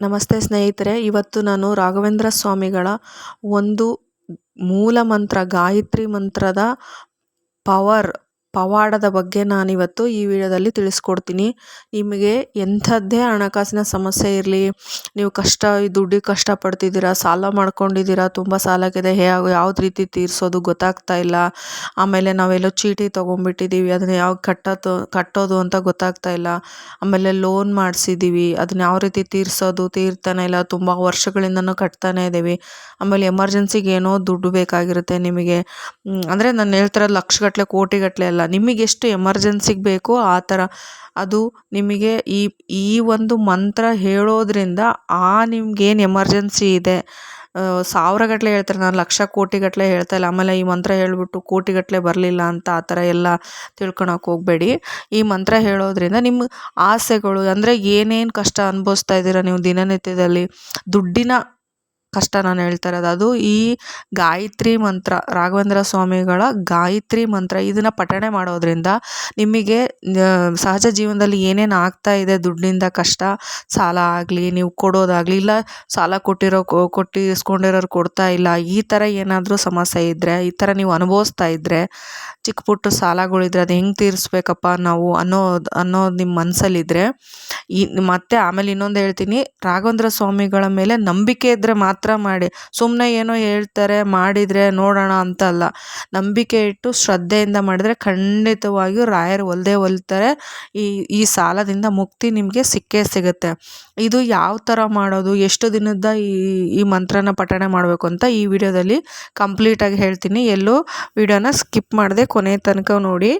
ನಮಸ್ತೆ ಸ್ನೇಹಿತರೆ, ಇವತ್ತು ನಾನು ರಾಘವೇಂದ್ರ ಸ್ವಾಮಿಗಳ ಒಂದು ಮೂಲ ಮಂತ್ರ ಗಾಯತ್ರಿ ಮಂತ್ರದ ಪವಾಡದ ಬಗ್ಗೆ ನಾನಿವತ್ತು ಈ ವಿಡಿಯೋದಲ್ಲಿ ತಿಳಿಸ್ಕೊಡ್ತೀನಿ. ನಿಮಗೆ ಎಂಥದ್ದೇ ಹಣಕಾಸಿನ ಸಮಸ್ಯೆ ಇರಲಿ, ನೀವು ದುಡ್ಡಿಗೆ ಕಷ್ಟಪಡ್ತಿದ್ದೀರಾ, ಸಾಲ ಮಾಡ್ಕೊಂಡಿದ್ದೀರಾ, ತುಂಬ ಸಾಲಕ್ಕಿದೆ, ಯಾವ್ದು ರೀತಿ ತೀರಿಸೋದು ಗೊತ್ತಾಗ್ತಾ ಇಲ್ಲ, ಆಮೇಲೆ ನಾವೆಲ್ಲೋ ಚೀಟಿ ತೊಗೊಂಡ್ಬಿಟ್ಟಿದ್ದೀವಿ, ಅದನ್ನು ಯಾವ ಕಟ್ಟೋದು ಅಂತ ಗೊತ್ತಾಗ್ತಾ ಇಲ್ಲ, ಆಮೇಲೆ ಲೋನ್ ಮಾಡಿಸಿದ್ದೀವಿ, ಅದನ್ನ ಯಾವ ರೀತಿ ತೀರ್ತಾನೆ ಇಲ್ಲ, ತುಂಬ ವರ್ಷಗಳಿಂದನೂ ಕಟ್ತಾನೆ ಇದ್ದೀವಿ, ಆಮೇಲೆ ಎಮರ್ಜೆನ್ಸಿಗೆ ಏನೋ ದುಡ್ಡು ಬೇಕಾಗಿರುತ್ತೆ ನಿಮಗೆ. ಅಂದರೆ ನಾನು ಹೇಳ್ತಿರೋದು ಲಕ್ಷಗಟ್ಟಲೆ ಕೋಟಿಗಟ್ಟಲೆ ಅಲ್ಲ, ನಿಮಗೆ ಎಷ್ಟು ಎಮರ್ಜೆನ್ಸಿಗೆ ಬೇಕೋ ಆ ಥರ. ಅದು ನಿಮಗೆ ಈ ಒಂದು ಮಂತ್ರ ಹೇಳೋದ್ರಿಂದ ನಿಮ್ಗೇನು ಎಮರ್ಜೆನ್ಸಿ ಇದೆ, ಸಾವಿರಗಟ್ಟಲೆ ಹೇಳ್ತಾರೆ, ನಾನು ಲಕ್ಷ ಕೋಟಿಗಟ್ಟಲೆ ಹೇಳ್ತಾ ಇಲ್ಲ. ಆಮೇಲೆ ಈ ಮಂತ್ರ ಹೇಳ್ಬಿಟ್ಟು ಕೋಟಿಗಟ್ಟಲೆ ಬರಲಿಲ್ಲ ಅಂತ ಆ ಥರ ಎಲ್ಲ ತಿಳ್ಕೊಳಕ್ಕೆ ಹೋಗಬೇಡಿ. ಈ ಮಂತ್ರ ಹೇಳೋದ್ರಿಂದ ನಿಮ್ಮ ಆಸೆಗಳು, ಅಂದರೆ ಏನೇನು ಕಷ್ಟ ಅನುಭವಿಸ್ತಾ ಇದ್ದೀರಾ ನೀವು ದಿನನಿತ್ಯದಲ್ಲಿ, ದುಡ್ಡಿನ ಕಷ್ಟ ನಾನು ಹೇಳ್ತಾ ಇರೋದು, ಅದು ಈ ಗಾಯತ್ರಿ ಮಂತ್ರ, ರಾಘವೇಂದ್ರ ಸ್ವಾಮಿಗಳ ಗಾಯತ್ರಿ ಮಂತ್ರ ಇದನ್ನು ಪಠಣೆ ಮಾಡೋದ್ರಿಂದ ನಿಮಗೆ ಸಹಜ ಜೀವನದಲ್ಲಿ ಏನೇನು ಆಗ್ತಾ ಇದೆ, ದುಡ್ಡಿಂದ ಕಷ್ಟ, ಸಾಲ ಆಗಲಿ, ನೀವು ಕೊಡೋದಾಗಲಿ, ಇಲ್ಲ ಸಾಲ ಇಸ್ಕೊಂಡಿರೋರು ಕೊಡ್ತಾ ಇಲ್ಲ, ಈ ಥರ ಏನಾದರೂ ಸಮಸ್ಯೆ ಇದ್ದರೆ, ಈ ಥರ ನೀವು ಅನುಭವಿಸ್ತಾ ಇದ್ದರೆ, ಚಿಕ್ಕ ಪುಟ್ಟ ಸಾಲಗಳಿದ್ರೆ ಅದು ಹೆಂಗೆ ತೀರಿಸ್ಬೇಕಪ್ಪ ನಾವು ಅನ್ನೋದು ನಿಮ್ಮ ಮನಸ್ಸಲ್ಲಿದ್ದರೆ, ಮತ್ತೆ ಆಮೇಲೆ ಇನ್ನೊಂದು ಹೇಳ್ತೀನಿ, ರಾಘವೇಂದ್ರ ಸ್ವಾಮಿಗಳ ಮೇಲೆ ನಂಬಿಕೆ ಇದ್ದರೆ ಮಾತ್ರ ಮಾಡಿ. ಸುಮ್ಮನೆ ಏನೋ ಹೇಳ್ತಾರೆ ಮಾಡಿದರೆ ನೋಡೋಣ ಅಂತ ಅಲ್ಲ, ನಂಬಿಕೆ ಇಟ್ಟು ಶ್ರದ್ಧೆಯಿಂದ ಮಾಡಿದರೆ ಖಂಡಿತವಾಗಿಯೂ ರಾಯರು ಒಲ್ತಾರೆ. ಈ ಸಾಲದಿಂದ ಮುಕ್ತಿ ನಿಮಗೆ ಸಿಕ್ಕೇ ಸಿಗುತ್ತೆ. ಇದು ಯಾವ ಥರ ಮಾಡೋದು, ಎಷ್ಟು ದಿನದ ಈ ಮಂತ್ರನ ಪಠಣೆ ಮಾಡಬೇಕು ಅಂತ ಈ ವಿಡಿಯೋದಲ್ಲಿ ಕಂಪ್ಲೀಟಾಗಿ ಹೇಳ್ತೀನಿ. ಎಲ್ಲೂ ವಿಡಿಯೋನ ಸ್ಕಿಪ್ ಮಾಡದೆ ಕೊನೆ ತನಕ ನೋಡಿ.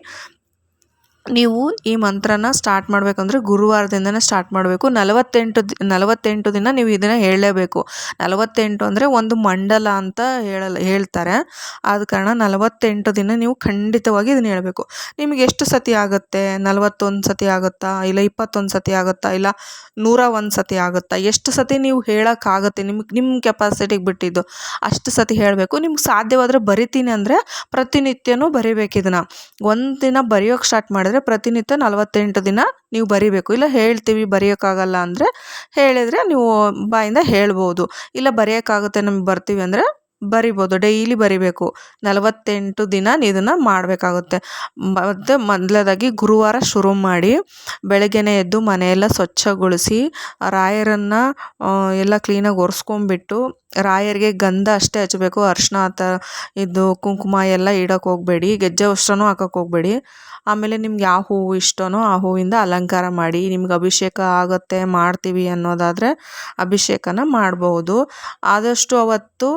ನೀವು ಈ ಮಂತ್ರನ ಸ್ಟಾರ್ಟ್ ಮಾಡಬೇಕಂದ್ರೆ ಗುರುವಾರದಿಂದನೇ ಸ್ಟಾರ್ಟ್ ಮಾಡಬೇಕು. 48 ದಿನ ನೀವು ಇದನ್ನು ಹೇಳಲೇಬೇಕು. 48 ಅಂದರೆ ಒಂದು ಮಂಡಲ ಅಂತ ಹೇಳ್ತಾರೆ. ಆದ ಕಾರಣ 48 ದಿನ ನೀವು ಖಂಡಿತವಾಗಿ ಇದನ್ನು ಹೇಳಬೇಕು. ನಿಮಗೆ ಎಷ್ಟು ಸತಿ ಆಗುತ್ತೆ, 41 ಸತಿ ಆಗುತ್ತಾ, ಇಲ್ಲ 21 ಸತಿ ಆಗುತ್ತಾ, ಇಲ್ಲ 101 ಸತಿ ಆಗುತ್ತಾ, ಎಷ್ಟು ಸತಿ ನೀವು ಹೇಳೋಕ್ಕಾಗುತ್ತೆ, ನಿಮ್ಮ ಕೆಪಾಸಿಟಿಗೆ ಬಿಟ್ಟಿದ್ದು ಅಷ್ಟು ಸತಿ ಹೇಳಬೇಕು. ನಿಮ್ಗೆ ಸಾಧ್ಯವಾದರೆ ಬರಿತೀನಿ ಅಂದರೆ ಪ್ರತಿನಿತ್ಯನೂ ಬರಿಬೇಕು. ಇದನ್ನು ಒಂದು ದಿನ ಬರೆಯೋಕ್ಕೆ ಸ್ಟಾರ್ಟ್ ಮಾಡಿದ್ರೆ ಪ್ರತಿನಿತ್ಯ 48 ದಿನ ನೀವು ಬರಿಬೇಕು. ಇಲ್ಲ ಹೇಳ್ತೀವಿ ಬರೆಯೋಕ್ಕಾಗಲ್ಲ ಅಂದರೆ ಹೇಳಿದರೆ ನೀವು ಬಾಯಿಂದ ಹೇಳ್ಬೋದು. ಇಲ್ಲ ಬರೆಯೋಕ್ಕಾಗುತ್ತೆ ನಮ್ಗೆ ಬರ್ತೀವಿ ಅಂದರೆ ಬರಿಬೋದು, ಡೈಲಿ ಬರಿಬೇಕು. 48 ದಿನ ಇದನ್ನು ಮಾಡಬೇಕಾಗುತ್ತೆ. ಮತ್ತು ಮೊದಲದಾಗಿ ಗುರುವಾರ ಶುರು ಮಾಡಿ, ಬೆಳಗ್ಗೆನೇ ಎದ್ದು ಮನೆಯೆಲ್ಲ ಸ್ವಚ್ಛಗೊಳಿಸಿ, ರಾಯರನ್ನು ಎಲ್ಲ ಕ್ಲೀನಾಗಿ ಒರೆಸ್ಕೊಂಬಿಟ್ಟು, ರಾಯರಿಗೆ ಗಂಧ ಅಷ್ಟೇ ಹಚ್ಚಬೇಕು, ಅರಿಶಿನ ಕುಂಕುಮ ಎಲ್ಲ ಇಡೋಕ್ಕೆ ಹೋಗಬೇಡಿ, ಗೆಜ್ಜೆ ವಸ್ತ್ರನೂ ಹಾಕೋಕ್ಕೆ ಹೋಗಬೇಡಿ. ಆಮೇಲೆ ನಿಮ್ಗೆ ಯಾವ ಹೂವು ಇಷ್ಟನೋ ಆ ಹೂವಿಂದ ಅಲಂಕಾರ ಮಾಡಿ. ನಿಮ್ಗೆ ಅಭಿಷೇಕ ಆಗುತ್ತೆ, ಮಾಡ್ತೀವಿ ಅನ್ನೋದಾದರೆ ಅಭಿಷೇಕನ ಮಾಡಬಹುದು. ಆದಷ್ಟು ಅವತ್ತು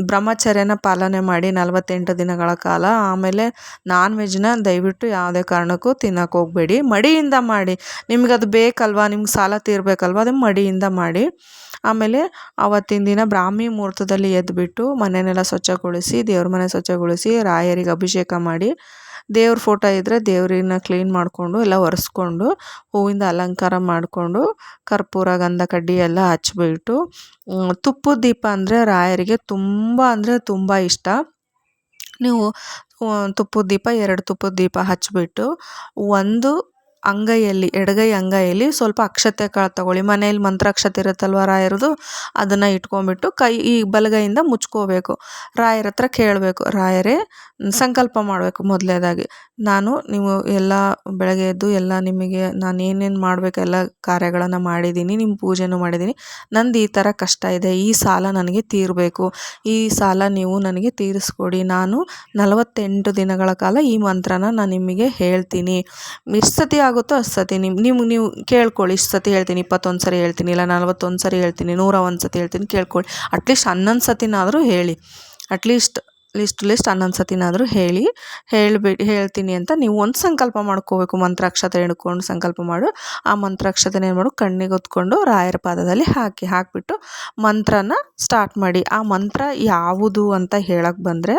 ಬ್ರಹ್ಮಚರ್ಯನ ಪಾಲನೆ ಮಾಡಿ 48 ದಿನಗಳ ಕಾಲ. ಆಮೇಲೆ ನಾನ್ ವೆಜ್ನ ದಯವಿಟ್ಟು ಯಾವುದೇ ಕಾರಣಕ್ಕೂ ತಿನ್ನೋಕೆ ಹೋಗಬೇಡಿ. ಮಡಿಯಿಂದ ಮಾಡಿ, ನಿಮ್ಗೆ ಅದು ಬೇಕಲ್ವಾ, ನಿಮ್ಗೆ ಸಾಲ ತೀರಬೇಕಲ್ವ, ಅದು ಮಡಿಯಿಂದ ಮಾಡಿ. ಆಮೇಲೆ ಆವತ್ತಿನ ದಿನ ಬ್ರಾಹ್ಮಿ ಮುಹೂರ್ತದಲ್ಲಿ ಎದ್ದುಬಿಟ್ಟು ಮನೆಯನ್ನೆಲ್ಲ ಸ್ವಚ್ಛಗೊಳಿಸಿ, ದೇವ್ರ ಮನೆ ಸ್ವಚ್ಛಗೊಳಿಸಿ, ರಾಯರಿಗೆ ಅಭಿಷೇಕ ಮಾಡಿ, ದೇವ್ರ ಫೋಟೋ ಇದ್ದರೆ ದೇವ್ರನ್ನ ಕ್ಲೀನ್ ಮಾಡಿಕೊಂಡು ಎಲ್ಲ ಒರೆಸ್ಕೊಂಡು ಹೂವಿಂದ ಅಲಂಕಾರ ಮಾಡಿಕೊಂಡು, ಕರ್ಪೂರ ಗಂಧ ಕಡ್ಡಿ ಎಲ್ಲ ಹಚ್ಬಿಟ್ಟು, ತುಪ್ಪದ ದೀಪ ಅಂದರೆ ರಾಯರಿಗೆ ತುಂಬ ಅಂದರೆ ತುಂಬ ಇಷ್ಟ. ನೀವು ತುಪ್ಪದ ದೀಪ 2 ತುಪ್ಪದ ದೀಪ ಹಚ್ಬಿಟ್ಟು, ಒಂದು ಅಂಗೈಯಲ್ಲಿ, ಎಡಗೈ ಅಂಗೈಯಲ್ಲಿ ಸ್ವಲ್ಪ ಅಕ್ಷತೆ ಕಾಳು ತಗೊಳ್ಳಿ. ಮನೆಯಲ್ಲಿ ಮಂತ್ರಾಕ್ಷತೆ ಇರುತ್ತಲ್ವ ರಾಯರದು, ಅದನ್ನು ಇಟ್ಕೊಂಡ್ಬಿಟ್ಟು ಈ ಬಲಗೈಯಿಂದ ಮುಚ್ಕೋಬೇಕು. ರಾಯರ ಹತ್ರ ಕೇಳಬೇಕು, ರಾಯರೇ ಸಂಕಲ್ಪ ಮಾಡಬೇಕು. ಮೊದಲನೇದಾಗಿ ನೀವು ಎಲ್ಲ ಬೆಳಗ್ಗೆ ಎದ್ದು ಎಲ್ಲ ನಿಮಗೆ ನಾನು ಏನೇನು ಮಾಡಬೇಕು ಎಲ್ಲ ಕಾರ್ಯಗಳನ್ನು ಮಾಡಿದ್ದೀನಿ, ನಿಮ್ಮ ಪೂಜೆನೂ ಮಾಡಿದ್ದೀನಿ, ನಂದು ಈ ಥರ ಕಷ್ಟ ಇದೆ, ಈ ಸಾಲ ನನಗೆ ತೀರಬೇಕು, ಈ ಸಾಲ ನೀವು ನನಗೆ ತೀರಿಸ್ಕೊಡಿ. ನಾನು 48 ದಿನಗಳ ಕಾಲ ಈ ಮಂತ್ರನ ನಾನು ನಿಮಗೆ ಹೇಳ್ತೀನಿ. ಎಷ್ಟು ಸತಿ ಆಗುತ್ತೋ ಅಷ್ಟು ಸತಿ ನೀವು ಕೇಳ್ಕೊಳ್ಳಿ. ಇಷ್ಟು ಸತಿ ಹೇಳ್ತೀನಿ, 21 ಸರಿ ಹೇಳ್ತೀನಿ, ಇಲ್ಲ 41 ಸರಿ ಹೇಳ್ತೀನಿ, 101 ಸತಿ ಹೇಳ್ತೀನಿ, ಕೇಳ್ಕೊಳ್ಳಿ. ಅಟ್ಲೀಸ್ಟ್ 11 ಸತಿನಾದರೂ ಹೇಳಿ. ಲಿಸ್ಟ್ 11 ಸತಿನಾದರೂ ಹೇಳ್ತೀನಿ ಅಂತ ನೀವು ಒಂದು ಸಂಕಲ್ಪ ಮಾಡ್ಕೋಬೇಕು. ಮಂತ್ರಾಕ್ಷತೆ ಹಿಡ್ಕೊಂಡು ಸಂಕಲ್ಪ ಮಾಡು. ಆ ಮಂತ್ರಾಕ್ಷತೆನ ಏನು ಮಾಡು, ಕಣ್ಣಿಗೆ ಹೊತ್ಕೊಂಡು ರಾಯರ ಪಾದದಲ್ಲಿ ಹಾಕಿಬಿಟ್ಟು ಮಂತ್ರನ ಸ್ಟಾರ್ಟ್ ಮಾಡಿ. ಆ ಮಂತ್ರ ಯಾವುದು ಅಂತ ಹೇಳಕ್ಕೆ ಬಂದರೆ,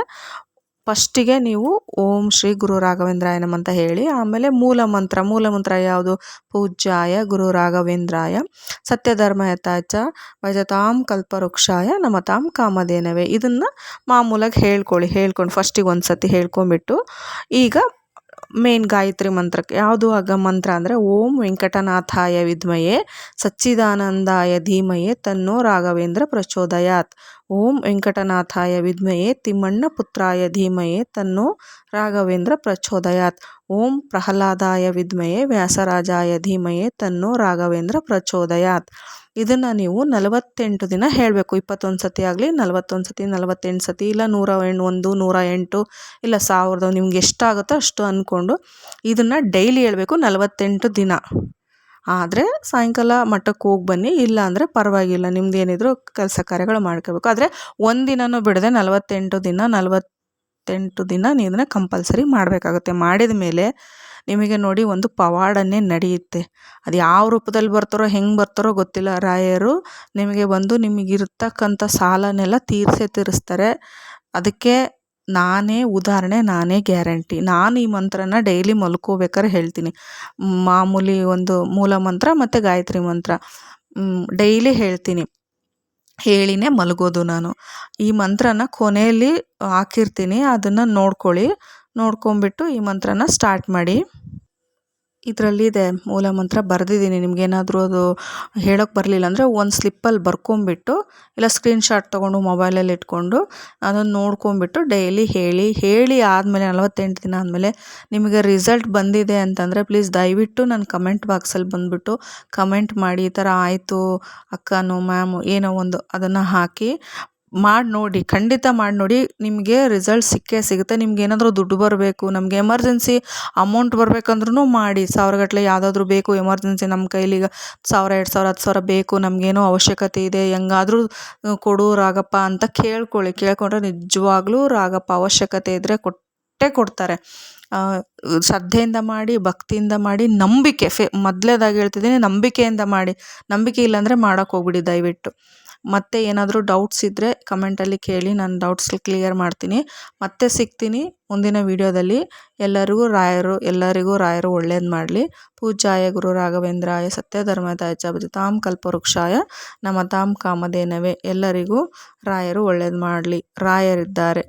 ಫಸ್ಟಿಗೆ ನೀವು ಓಂ ಶ್ರೀ ಗುರು ರಾಘವೇಂದ್ರಾಯ ನಮಃ ಅಂತ ಹೇಳಿ. ಆಮೇಲೆ ಮೂಲ ಮಂತ್ರ ಯಾವುದು, ಪೂಜ್ಯಾಯ ಗುರು ರಾಘವೇಂದ್ರಾಯ ಸತ್ಯಧರ್ಮಯತಾಚ ಭಜತಾಂ ಕಲ್ಪವೃಕ್ಷಾಯ ನಮತಾಂ ಕಾಮಧೇನವೇ. ಇದನ್ನು ಮಾಮೂಲಾಗಿ ಹೇಳ್ಕೊಂಡು ಫಸ್ಟಿಗೆ ಒಂದು ಸತಿ ಹೇಳ್ಕೊಂಬಿಟ್ಟು, ಈಗ ಮೇನ್ ಗಾಯತ್ರಿ ಮಂತ್ರಕ್ಕೆ ಯಾವುದು ಆಗ ಮಂತ್ರ ಅಂದರೆ ಓಂ ವೆಂಕಟನಾಥಾಯ ವಿದ್ಮಯೇ ಸಚ್ಚಿದಾನಂದಾಯ ಧೀಮಯೇ ತನ್ನೋ ರಾಘವೇಂದ್ರ ಪ್ರಚೋದಯಾತ್. ಓಂ ವೆಂಕಟನಾಥಾಯ ವಿದ್ಮಯೇ ತಿಮ್ಮಣ್ಣ ಪುತ್ರಾಯ ಧೀಮಯೇ ತನ್ನೋ ರಾಘವೇಂದ್ರ ಪ್ರಚೋದಯಾತ್. ಓಂ ಪ್ರಹ್ಲಾದಾಯ ವಿದ್ಮಯೇ ವ್ಯಾಸರಾಜಾಯ ಧೀಮಯೇ ತನ್ನೋ ರಾಘವೇಂದ್ರ ಪ್ರಚೋದಯಾತ್. ಇದನ್ನು ನೀವು 48 ದಿನ ಹೇಳಬೇಕು. 21 ಸತಿ ಆಗಲಿ, 41 ಸತಿ, 48 ಸತಿ, ಇಲ್ಲ 101, 108, ಇಲ್ಲ 1000, ನಿಮ್ಗೆ ಎಷ್ಟಾಗುತ್ತೋ ಅಷ್ಟು ಅಂದ್ಕೊಂಡು ಇದನ್ನು ಡೈಲಿ ಹೇಳಬೇಕು 48 ದಿನ. ಆದರೆ ಸಾಯಂಕಾಲ ಮಠಕ್ಕೆ ಹೋಗಿ ಬನ್ನಿ, ಇಲ್ಲ ಅಂದರೆ ಪರವಾಗಿಲ್ಲ, ನಿಮ್ದು ಏನಿದ್ರು ಕೆಲಸ ಕಾರ್ಯಗಳು ಮಾಡ್ಕೋಬೇಕು. ಆದರೆ ಒಂದಿನನೂ ಬಿಡದೆ 48 ದಿನ ನೀವು ಇದನ್ನು ಕಂಪಲ್ಸರಿ ಮಾಡಬೇಕಾಗುತ್ತೆ. ಮಾಡಿದ ಮೇಲೆ ನಿಮಗೆ ನೋಡಿ ಒಂದು ಪವಾಡನೇ ನಡೆಯುತ್ತೆ. ಅದು ಯಾವ ರೂಪದಲ್ಲಿ ಬರ್ತಾರೋ ಹೆಂಗೆ ಬರ್ತಾರೋ ಗೊತ್ತಿಲ್ಲ. ರಾಯರು ನಿಮಗೆ ಬಂದು ನಿಮಗಿರ್ತಕ್ಕಂಥ ಸಾಲನೆಲ್ಲ ತೀರಿಸ್ತಾರೆ. ಅದಕ್ಕೆ ನಾನೇ ಉದಾಹರಣೆ, ನಾನೇ ಗ್ಯಾರಂಟಿ. ನಾನು ಈ ಮಂತ್ರನ ಡೈಲಿ ಮಲ್ಕೋಬೇಕಾದ್ರೆ ಹೇಳ್ತೀನಿ. ಮಾಮೂಲಿ ಒಂದು ಮೂಲ ಮಂತ್ರ ಮತ್ತು ಗಾಯತ್ರಿ ಮಂತ್ರ ಡೈಲಿ ಹೇಳ್ತೀನಿ, ಹೇಳಿನೇ ಮಲಗೋದು ನಾನು. ಈ ಮಂತ್ರನ ಕೊನೆಯಲ್ಲಿ ಹಾಕಿರ್ತೀನಿ, ಅದನ್ನು ನೋಡ್ಕೊಂಬಿಟ್ಟು ಈ ಮಂತ್ರನ ಸ್ಟಾರ್ಟ್ ಮಾಡಿ. ಇದರಲ್ಲಿದೆ ಮೂಲ ಮಂತ್ರ ಬರೆದಿದ್ದೀನಿ. ನಿಮಗೇನಾದರೂ ಅದು ಹೇಳೋಕ್ಕೆ ಬರಲಿಲ್ಲ ಅಂದರೆ ಒಂದು ಸ್ಲಿಪ್ಪಲ್ಲಿ ಬರ್ಕೊಂಬಿಟ್ಟು, ಇಲ್ಲ ಸ್ಕ್ರೀನ್ಶಾಟ್ ತೊಗೊಂಡು ಮೊಬೈಲಲ್ಲಿ ಇಟ್ಕೊಂಡು ಅದನ್ನು ನೋಡ್ಕೊಂಬಿಟ್ಟು ಡೈಲಿ ಹೇಳಿ ಆದಮೇಲೆ 48 ದಿನ ಆದಮೇಲೆ ನಿಮಗೆ ರಿಸಲ್ಟ್ ಬಂದಿದೆ ಅಂತಂದರೆ ಪ್ಲೀಸ್ ದಯವಿಟ್ಟು ನನ್ನ ಕಮೆಂಟ್ ಬಾಕ್ಸಲ್ಲಿ ಬಂದುಬಿಟ್ಟು ಕಮೆಂಟ್ ಮಾಡಿ. ಈ ಥರ ಆಯಿತು ಅಕ್ಕನೋ ಮ್ಯಾಮು ಏನೋ ಒಂದು ಅದನ್ನು ಹಾಕಿ ಮಾಡಿ ನೋಡಿ, ಖಂಡಿತ ಮಾಡಿ ನೋಡಿ. ನಿಮಗೆ ರಿಸಲ್ಟ್ ಸಿಕ್ಕೇ ಸಿಗುತ್ತೆ. ನಿಮ್ಗೆ ಏನಾದರೂ ದುಡ್ಡು ಬರಬೇಕು, ನಮಗೆ ಎಮರ್ಜೆನ್ಸಿ ಅಮೌಂಟ್ ಬರಬೇಕಂದ್ರೂ ಮಾಡಿ. 1000 ಗಟ್ಟಲೆ ಯಾವುದಾದ್ರೂ ಬೇಕು ಎಮರ್ಜೆನ್ಸಿ, ನಮ್ಮ ಕೈಲಿ ಈಗ 1000, 2000, 10,000 ಬೇಕು, ನಮಗೇನೋ ಅವಶ್ಯಕತೆ ಇದೆ, ಹೆಂಗಾದರೂ ಕೊಡು ರಾಗಪ್ಪ ಅಂತ ಕೇಳ್ಕೊಂಡ್ರೆ ನಿಜವಾಗ್ಲೂ ರಾಗಪ್ಪ ಅವಶ್ಯಕತೆ ಇದ್ದರೆ ಕೊಟ್ಟೇ ಕೊಡ್ತಾರೆ. ಶ್ರದ್ಧೆಯಿಂದ ಮಾಡಿ, ಭಕ್ತಿಯಿಂದ ಮಾಡಿ, ನಂಬಿಕೆ ಮೊದಲೇದಾಗಿ ಹೇಳ್ತಿದ್ದೀನಿ, ನಂಬಿಕೆಯಿಂದ ಮಾಡಿ. ನಂಬಿಕೆ ಇಲ್ಲಾಂದರೆ ಮಾಡೋಕ್ಕೆ ಹೋಗ್ಬಿಡಿ ದಯವಿಟ್ಟು. ಮತ್ತೆ ಏನಾದರೂ ಡೌಟ್ಸ್ ಇದ್ದರೆ ಕಮೆಂಟಲ್ಲಿ ಕೇಳಿ, ನಾನು ಡೌಟ್ಸ್ ಕ್ಲಿಯರ್ ಮಾಡ್ತೀನಿ. ಮತ್ತೆ ಸಿಗ್ತೀನಿ ಮುಂದಿನ ವಿಡಿಯೋದಲ್ಲಿ. ಎಲ್ಲರಿಗೂ ರಾಯರು ಒಳ್ಳೇದು ಮಾಡಲಿ. ಪೂಜ್ಯಾಯ ಗುರು ರಾಘವೇಂದ್ರಾಯ ಸತ್ಯಧರ್ಮದಾಯ ಚ ಭಜತಾಂ ಕಲ್ಪವೃಕ್ಷಾಯ ನಮತಾಂ ಕಾಮಧೇನವೇ. ಎಲ್ಲರಿಗೂ ರಾಯರು ಒಳ್ಳೇದು ಮಾಡಲಿ. ರಾಯರಿದ್ದಾರೆ.